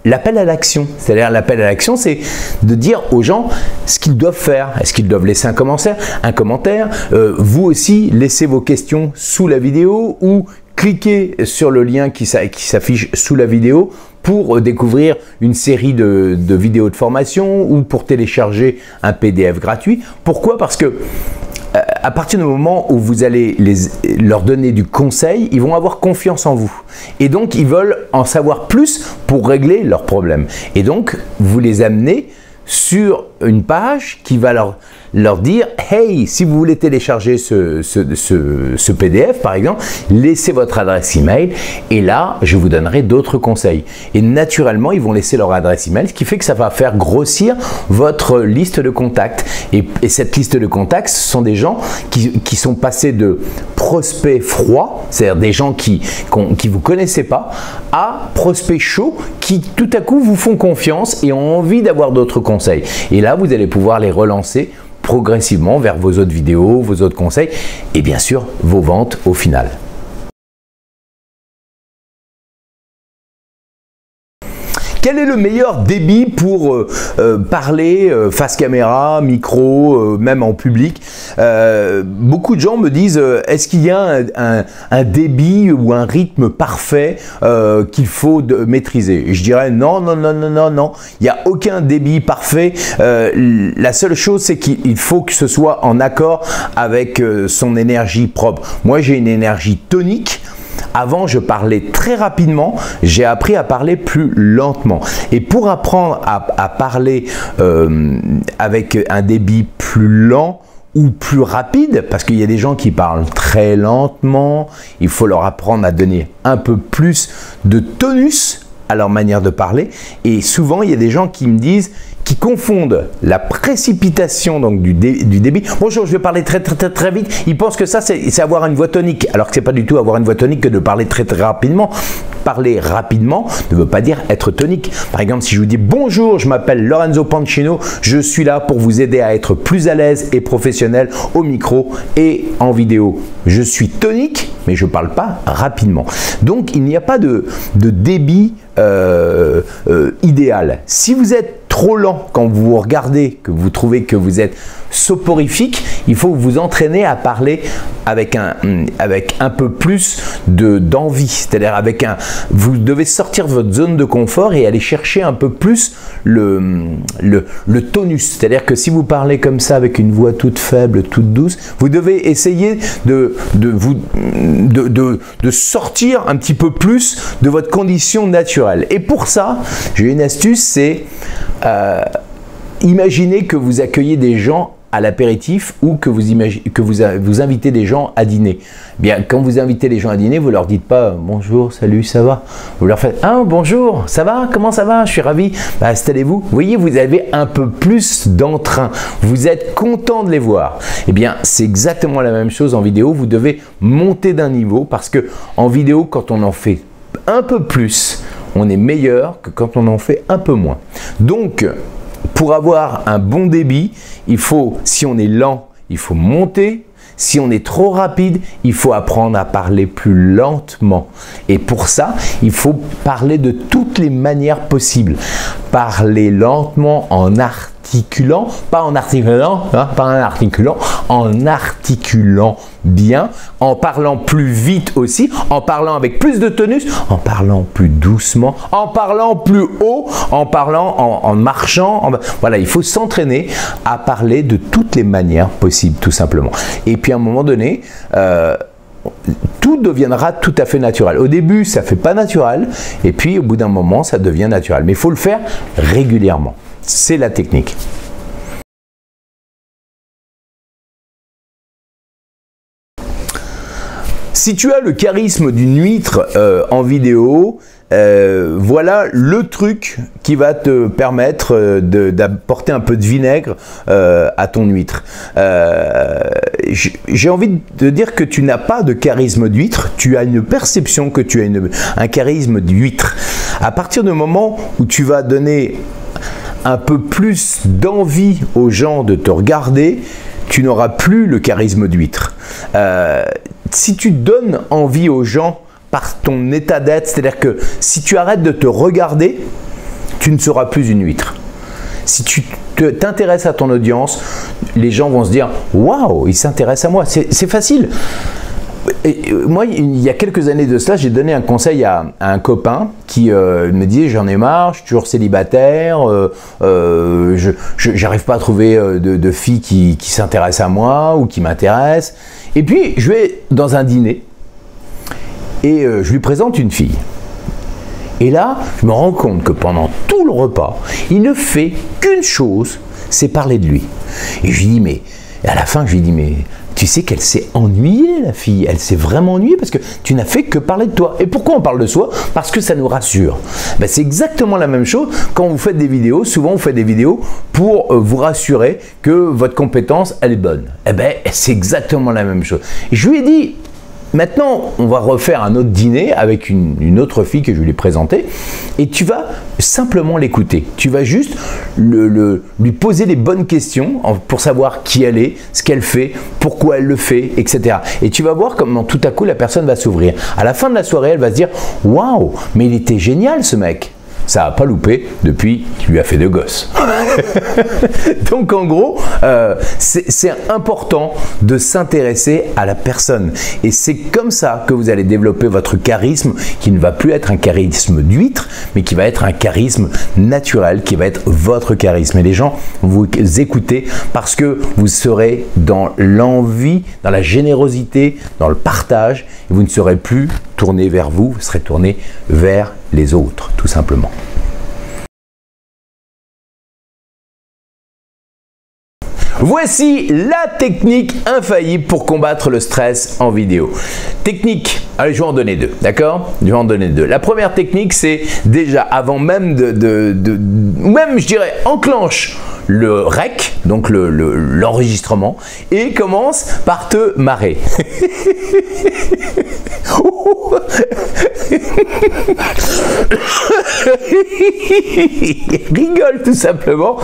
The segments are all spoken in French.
l'appel à l'action. C'est-à-dire l'appel à l'action, c'est de dire aux gens ce qu'ils doivent faire. Est-ce qu'ils doivent laisser un commentaire, vous aussi, laissez vos questions sous la vidéo ou cliquez sur le lien qui s'affiche sous la vidéo pour découvrir une série de vidéos de formation ou pour télécharger un PDF gratuit. Pourquoi? Parce que à partir du moment où vous allez leur donner du conseil, ils vont avoir confiance en vous. Et donc, ils veulent en savoir plus pour régler leurs problèmes. Et donc, vous les amenez sur une page qui va leur dire « Hey, si vous voulez télécharger ce PDF, par exemple, laissez votre adresse email et là, je vous donnerai d'autres conseils. » Et naturellement, ils vont laisser leur adresse email, ce qui fait que ça va faire grossir votre liste de contacts. Et cette liste de contacts, ce sont des gens qui sont passés de prospects froids, c'est-à-dire des gens qui vous connaissaient pas, à prospects chauds qui tout à coup vous font confiance et ont envie d'avoir d'autres conseils. Et là, vous allez pouvoir les relancer progressivement vers vos autres vidéos, vos autres conseils et bien sûr vos ventes au final. Quel est le meilleur débit pour parler face caméra, micro, même en public? Beaucoup de gens me disent est-ce qu'il y a un débit ou un rythme parfait qu'il faut maîtriser? Et je dirais non, non, non, non, non, non. Il n'y a aucun débit parfait. La seule chose, c'est qu'il faut que ce soit en accord avec son énergie propre. Moi, j'ai une énergie tonique. Avant, je parlais très rapidement, j'ai appris à parler plus lentement. Et pour apprendre à parler avec un débit plus lent ou plus rapide, parce qu'il y a des gens qui parlent très lentement, il faut leur apprendre à donner un peu plus de tonus à leur manière de parler. Et souvent, il y a des gens qui me disent, qui confondent la précipitation donc du débit. Bonjour, je vais parler très vite. Ils pensent que ça, c'est avoir une voix tonique, alors que c'est pas du tout avoir une voix tonique que de parler très rapidement. Parler rapidement ne veut pas dire être tonique. Par exemple, si je vous dis bonjour, je m'appelle Lorenzo Pancino, je suis là pour vous aider à être plus à l'aise et professionnel au micro et en vidéo. Je suis tonique, mais je ne parle pas rapidement. Donc, il n'y a pas de débit idéal. Si vous êtes trop lent quand vous vous regardez, que vous trouvez que vous êtes soporifique, il faut vous entraîner à parler avec un peu plus d'envie. C'est-à-dire vous devez sortir de votre zone de confort et aller chercher un peu plus le tonus. C'est-à-dire que si vous parlez comme ça avec une voix toute faible, toute douce, vous devez essayer de sortir un petit peu plus de votre condition naturelle. Et pour ça, j'ai une astuce, c'est imaginez que vous accueillez des gens à l'apéritif ou que vous invitez des gens à dîner. Bien, quand vous invitez les gens à dîner, vous leur dites pas bonjour, salut, ça va. Vous leur faites ah bonjour, ça va, comment ça va, je suis ravi. Bah, installez-vous. Vous voyez, vous avez un peu plus d'entrain. Vous êtes content de les voir. Eh bien, c'est exactement la même chose en vidéo. Vous devez monter d'un niveau parce que en vidéo, quand on en fait un peu plus, on est meilleur que quand on en fait un peu moins. Donc, pour avoir un bon débit, il faut, si on est lent, il faut monter. Si on est trop rapide, il faut apprendre à parler plus lentement. Et pour ça, il faut parler de toutes les manières possibles. Parler lentement en articulant, pas en articulant, hein, pas en articulant, en articulant bien, en parlant plus vite aussi, en parlant avec plus de tonus, en parlant plus doucement, en parlant plus haut, en parlant en marchant. Voilà, il faut s'entraîner à parler de toutes les manières possibles, tout simplement. Et puis à un moment donné, tout deviendra tout à fait naturel. Au début, ça ne fait pas naturel, et puis au bout d'un moment, ça devient naturel. Mais il faut le faire régulièrement. C'est la technique. Si tu as le charisme d'une huître en vidéo, voilà le truc qui va te permettre d'apporter un peu de vinaigre à ton huître. J'ai envie de te dire que tu n'as pas de charisme d'huître, tu as une perception que tu as un charisme d'huître. À partir du moment où tu vas donner un peu plus d'envie aux gens de te regarder, tu n'auras plus le charisme d'huître. Si tu donnes envie aux gens par ton état d'être, c'est-à-dire que si tu arrêtes de te regarder, tu ne seras plus une huître. Si tu t'intéresses à ton audience, les gens vont se dire « Waouh, il s'intéresse à moi ». C'est facile. Et moi, il y a quelques années de cela, j'ai donné un conseil à un copain qui me disait « J'en ai marre, je suis toujours célibataire, j'arrive pas à trouver de filles qui s'intéressent à moi ou qui m'intéressent. » Et puis, je vais dans un dîner et je lui présente une fille. Et là, je me rends compte que pendant tout le repas, il ne fait qu'une chose, c'est parler de lui. Et je lui dis, mais, et à la fin, je lui dis, mais tu sais qu'elle s'est ennuyée, la fille. Elle s'est vraiment ennuyée parce que tu n'as fait que parler de toi. Et pourquoi on parle de soi? Parce que ça nous rassure. Ben, c'est exactement la même chose quand vous faites des vidéos. Souvent, vous faites des vidéos pour vous rassurer que votre compétence, elle est bonne. Eh ben, c'est exactement la même chose. Et je lui ai dit, maintenant, on va refaire un autre dîner avec une autre fille que je lui ai présentée et tu vas simplement l'écouter. Tu vas juste lui poser les bonnes questions pour savoir qui elle est, ce qu'elle fait, pourquoi elle le fait, etc. Et tu vas voir comment tout à coup la personne va s'ouvrir. À la fin de la soirée, elle va se dire « Waouh, mais il était génial ce mec !» Ça n'a pas loupé depuis qu'il lui a fait deux gosses. Donc en gros, c'est important de s'intéresser à la personne. Et c'est comme ça que vous allez développer votre charisme qui ne va plus être un charisme d'huître, mais qui va être un charisme naturel, qui va être votre charisme. Et les gens vont vous écouter parce que vous serez dans l'envie, dans la générosité, dans le partage. Et vous ne serez plus tourné vers vous, vous serez tourné vers les autres, tout simplement. Voici la technique infaillible pour combattre le stress en vidéo. Technique, allez, je vais en donner deux, d'accord? Je vais en donner deux. La première technique, c'est déjà avant même même je dirais, enclenche le rec, donc l'enregistrement, et commence par te marrer. Rigole tout simplement.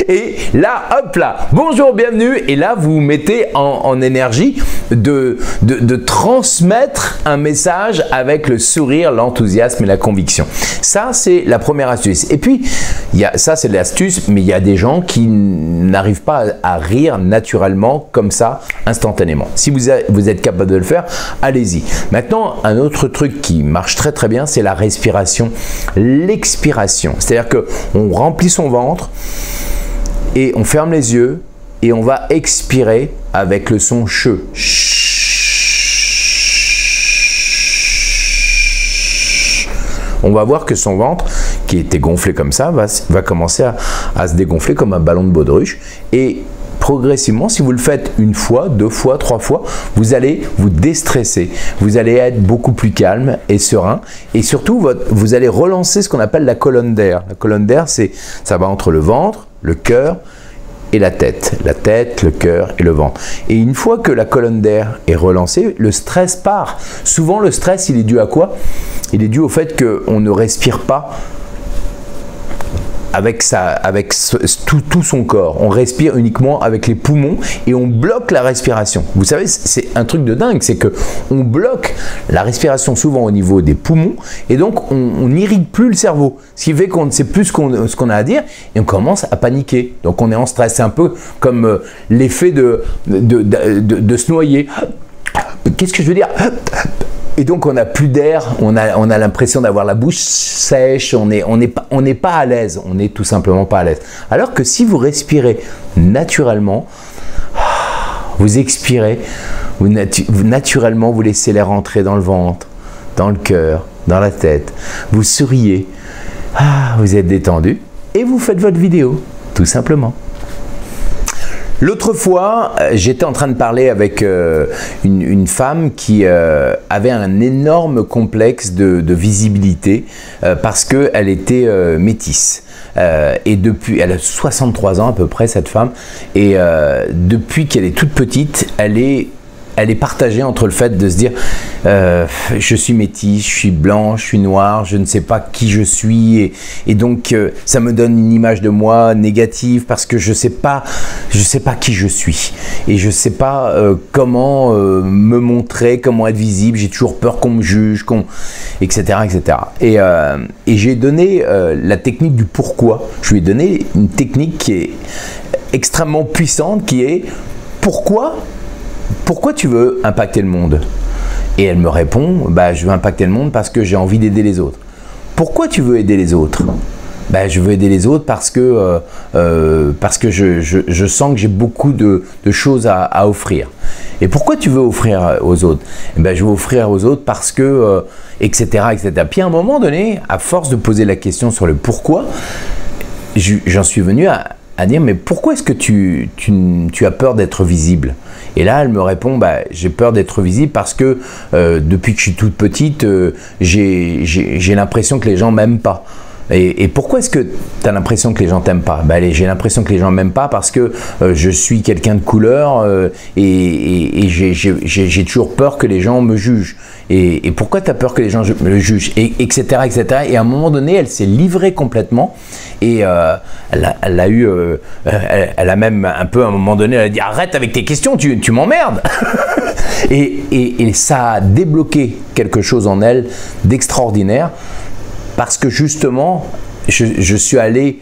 Et là, hop là, bonjour, bienvenue. Et là, vous vous mettez en énergie de transmettre un message avec le sourire, l'enthousiasme et la conviction. Ça, c'est la première astuce. Et puis, ça, c'est l'astuce, mais il y a des gens qui n'arrivent pas à rire naturellement comme ça, instantanément. Si vous êtes capable de le faire, allez-y. Maintenant, un autre truc qui marche très très bien, c'est la respiration, l'expiration. C'est-à-dire qu'on remplit son ventre et on ferme les yeux et on va expirer avec le son che. On va voir que son ventre, qui était gonflé comme ça, va commencer à se dégonfler comme un ballon de baudruche. Et progressivement, si vous le faites une fois, deux fois, trois fois, vous allez vous déstresser. Vous allez être beaucoup plus calme et serein. Et surtout, vous allez relancer ce qu'on appelle la colonne d'air. La colonne d'air, ça va entre le ventre, le cœur et la tête, le cœur et le ventre. Et une fois que la colonne d'air est relancée, le stress part. Souvent, le stress, il est dû à quoi? Il est dû au fait qu'on ne respire pas avec tout son corps. On respire uniquement avec les poumons et on bloque la respiration. Vous savez, c'est un truc de dingue, c'est que on bloque la respiration souvent au niveau des poumons et donc on n'irrigue plus le cerveau. Ce qui fait qu'on ne sait plus ce qu'on a à dire et on commence à paniquer. Donc on est en stress. C'est un peu comme l'effet de se noyer. Qu'est-ce que je veux dire? Et donc on n'a plus d'air, on a l'impression d'avoir la bouche sèche, on n'est pas à l'aise, on n'est tout simplement pas à l'aise. Alors que si vous respirez naturellement, vous expirez, naturellement vous laissez l'air rentrer dans le ventre, dans le cœur, dans la tête, vous souriez, vous êtes détendu et vous faites votre vidéo, tout simplement. L'autre fois, j'étais en train de parler avec une femme qui avait un énorme complexe de visibilité parce qu'elle était métisse. Et depuis, elle a 63 ans à peu près, cette femme, et depuis qu'elle est toute petite, elle elle est partagée entre le fait de se dire je suis métis, je suis blanc, je suis noir, je ne sais pas qui je suis et donc ça me donne une image de moi négative parce que je sais pas qui je suis et je sais pas comment me montrer, comment être visible, j'ai toujours peur qu'on me juge, etc. Et j'ai donné la technique du pourquoi. Je lui ai donné une technique qui est extrêmement puissante, qui est pourquoi tu veux impacter le monde? Et elle me répond, bah, je veux impacter le monde parce que j'ai envie d'aider les autres. Pourquoi tu veux aider les autres? Bah, je veux aider les autres parce que je sens que j'ai beaucoup de choses à offrir. Et pourquoi tu veux offrir aux autres? Eh ben, je veux offrir aux autres parce que, etc., etc. Puis à un moment donné, à force de poser la question sur le pourquoi, j'en suis venu à dire, mais pourquoi est-ce que tu as peur d'être visible? Et là, elle me répond, bah, j'ai peur d'être visible parce que depuis que je suis toute petite, j'ai l'impression que les gens m'aiment pas. Et pourquoi est-ce que tu as l'impression que les gens t'aiment pas? Bah, j'ai l'impression que les gens m'aiment pas parce que je suis quelqu'un de couleur et j'ai toujours peur que les gens me jugent. Et pourquoi tu as peur que les gens me jugent, etc., etc. Et à un moment donné, elle s'est livrée complètement et elle a même un peu à un moment donné, elle a dit arrête avec tes questions, tu m'emmerdes. et ça a débloqué quelque chose en elle d'extraordinaire. Parce que justement, je suis allé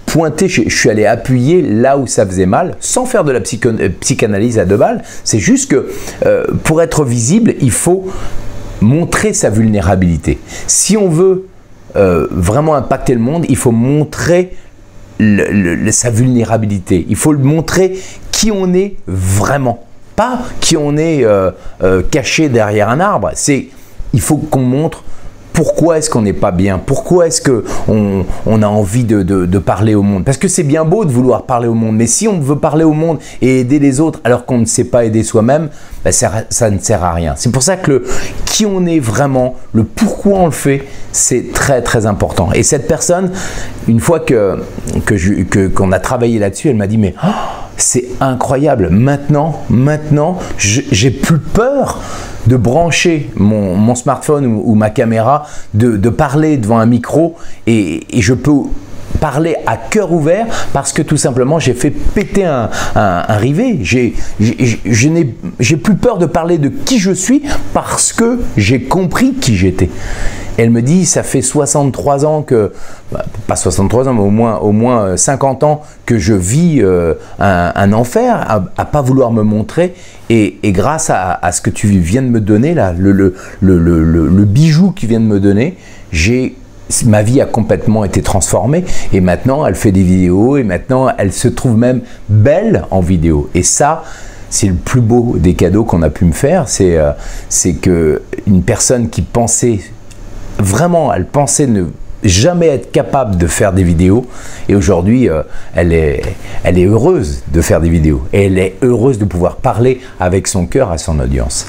pointer, je suis allé appuyer là où ça faisait mal, sans faire de la psychanalyse à deux balles. C'est juste que pour être visible, il faut montrer sa vulnérabilité. Si on veut vraiment impacter le monde, il faut montrer sa vulnérabilité. Il faut montrer qui on est vraiment. Pas qui on est caché derrière un arbre. Il faut qu'on montre pourquoi est-ce qu'on n'est pas bien? Pourquoi est-ce qu'on a envie de parler au monde? Parce que c'est bien beau de vouloir parler au monde, mais si on veut parler au monde et aider les autres alors qu'on ne sait pas aider soi-même, ben ça ne sert à rien. C'est pour ça que qui on est vraiment, le pourquoi on le fait, c'est très très important. Et cette personne, une fois qu'on a travaillé là-dessus, elle m'a dit mais c'est incroyable, maintenant j'ai plus peur de brancher mon smartphone ou ma caméra, de parler devant un micro et je peux parler à cœur ouvert parce que tout simplement j'ai fait péter un rivet. J'ai plus peur de parler de qui je suis parce que j'ai compris qui j'étais. Elle me dit, ça fait 63 ans que, pas 63 ans, mais au moins 50 ans que je vis un enfer à pas vouloir me montrer. Et grâce à ce que tu viens de me donner, là, le bijou que tu viens de me donner, ma vie a complètement été transformée. Et maintenant, elle fait des vidéos et maintenant, elle se trouve même belle en vidéo. Et ça, c'est le plus beau des cadeaux qu'on a pu me faire. C'est qu'une personne qui pensait vraiment, elle pensait ne jamais être capable de faire des vidéos et aujourd'hui elle est heureuse de faire des vidéos et elle est heureuse de pouvoir parler avec son cœur à son audience.